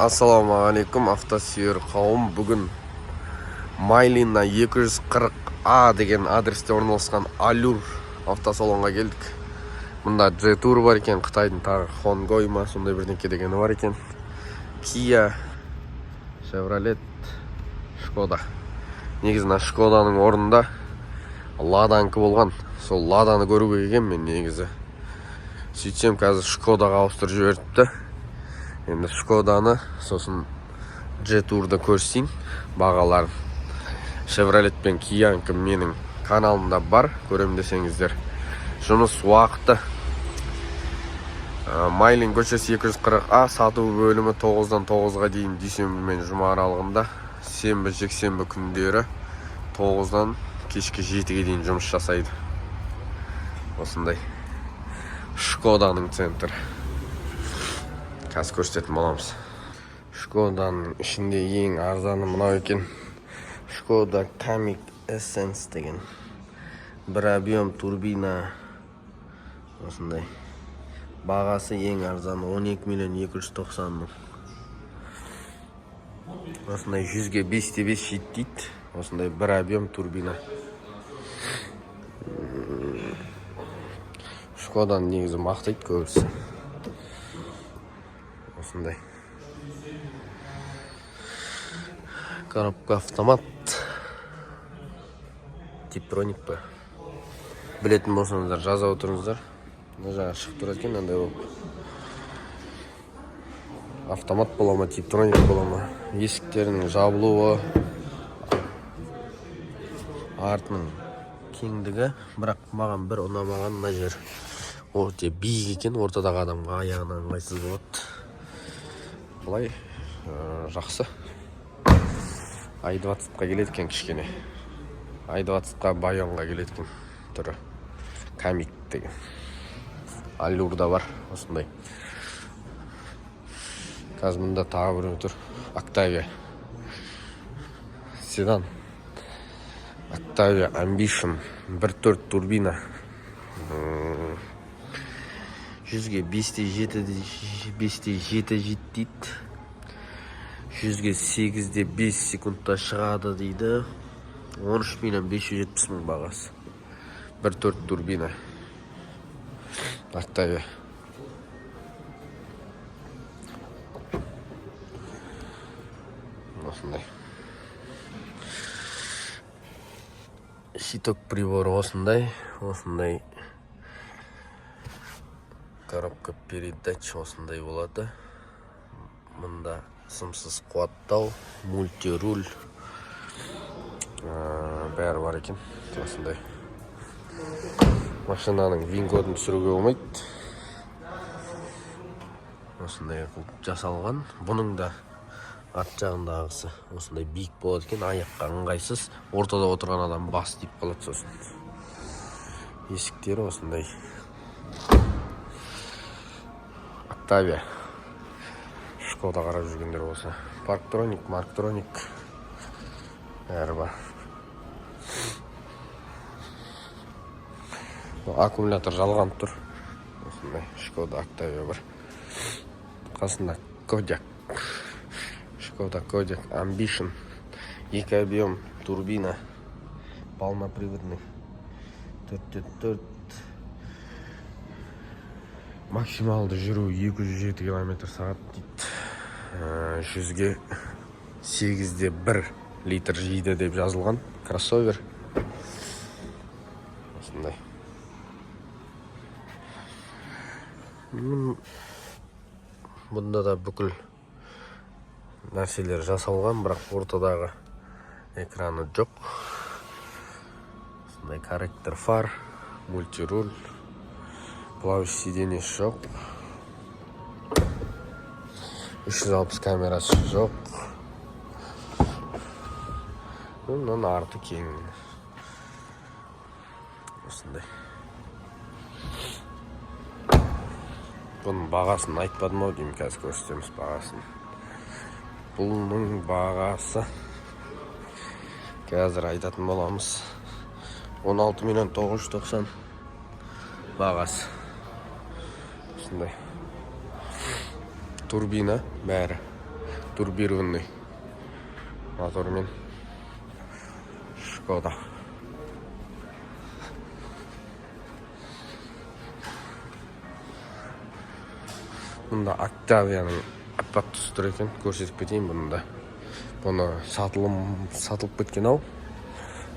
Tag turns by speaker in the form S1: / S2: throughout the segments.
S1: Ассалаумағалейкум автосүйер қауым. Бүгін Майлина 240А деген адресте орналасқан Allure автосалонға келдік. Мұнда G-Tour бар екен, Қытайдың тағы Хонгой ма, сондай бірдеңке дегені бар екен. Kia, Chevrolet, Шкода. Негізі Шкоданың орнында Ладанікі болған. Сол Ладаны көруге келген мен негізі. Сөйтсем қазір Шкодаға ауыстырып жіберіпті. Енді Шкоданы, сосын G-Tour'ды көрсейін бағаларын. Chevrolet пен Kia'нікі менің каналымда бар, көрем десеңіздер. Жұмыс уақыты Майлин көшесі 240А, сату бөлімі 9-дан 9-ға дейін дүйсенбі мен жұма аралығында, сенбі жексенбі күндері 9-дан кешкі 7-ге дейін жұмыс жасайды. Осындай Шкоданың центр. Қазір көрсететін боламыз. Шкоданың ішінде ең арзаны мынау екен. Шкода Камик Essence деген. Бір объем турбина. Осындай. Бағасы ең арзаны 12 миллион 290 мың. Осындай 100-ге 5-5 жетті. Осындай бір объем турбина. Шкоданың негізі мақтайды көбісі. Осындай. Коробка автомат. Типтроник па. Білетін болсаңыздар жаза отырыңыздар. Жаңа шығып тұрады екен, андай болып. Автомат бола ма, типтроник бола ма. Есіктерінің жабылуы, артының кеңдігі, бірақ маған бір ұнамаған мына жер. Өте биік екен, ортадағы адамға аяғынан ыңғайсыз болады. Бұлай жақсы. i20-қа келеді екен кішкене. i20-қа Байонға келеді екен түрі. Камик деген. Allure бар, осындай. Қазір мұнда тағы бір тұр. Octavia. Седан. Octavia Ambition. 1.4 турбина. 100-ге 5-7 жетті. 100-ге 8-де 5 секундта шығады дейді. 13 миллион 570 мың бағасы. 1.4 турбина. Octavia. Осындай. Щиток приборы осындай. Осындай. Коробка передач осындай болады. Мұнда сымсыз қуаттау, мультируль бәрі бар екен. Осындай. Машинаның вин-кодын түсіруге болмайды. Осындай жасалған. Бұның да арт жағындағысы осындай биік болады екен, аяққа ыңғайсыз. Ортада отырған адам бас тиіп қалады сосын. Есіктері осындай. Octavia. Шкода қарап жүргендер болса. Парктроник, Марктроник. Бәрі бар. Аккумулятор жалған тұр. Осындай Шкода Octavia бар. Қасында Kodiaq. Шкода Kodiaq Ambition. 2 объем турбина. Полноприводный. 4x4. Максималды жүру 207 км/сағат дейді. 100-ге 8-де 1 литр жейді деп жазылған. Кроссовер. Осындай. Бұнда да бүкіл нәрселер жасалған, бірақ ортадағы экраны жоқ. Осындай корректор фар, мультируль. Плавающий сиденье жоқ. 360 камерасы жоқ. Мұның арты кең. Осындай. Бұның бағасын айтпадым ау деймін, қазір көрсетеміз бағасын. Бұның бағасы қазір айтатын боламыз. 16 миллион 990 бағасы. Осындай. Турбина бәрі. турбированный мотормен Шкода. Мұнда Октавияның аппақ түсі тұр екен, көрсетіп кетейін бұнда. Бұны сатылып кеткен ау.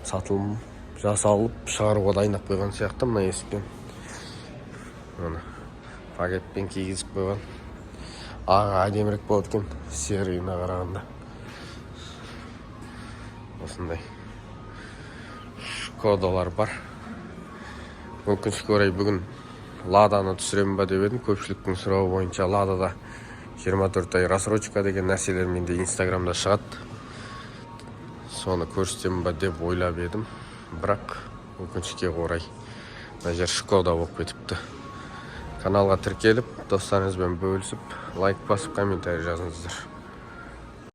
S1: Сатылым жасалып, шығаруға дайындап қойған сияқты мына есіктен. Мұны пакетпен кигізіп қойған. Аға әдемірек болады екен, серийіне қарағанда. Осындай Шкодалар бар. Өкінішке орай бүгін Ладаны түсіремін ба деп едім. Көпшіліктің сұрауы бойынша Ладада 24 ай рассрочка деген нәрселер менде Инстаграмда шығады. Соны көрсетемін ба деп ойлап едім. Бірақ өкінішке орай мына жер Шкода болып кетіпті. Каналға тіркеліп, достарыңызбен бөлісіп, лайк басып, комментарий жазыңыздар.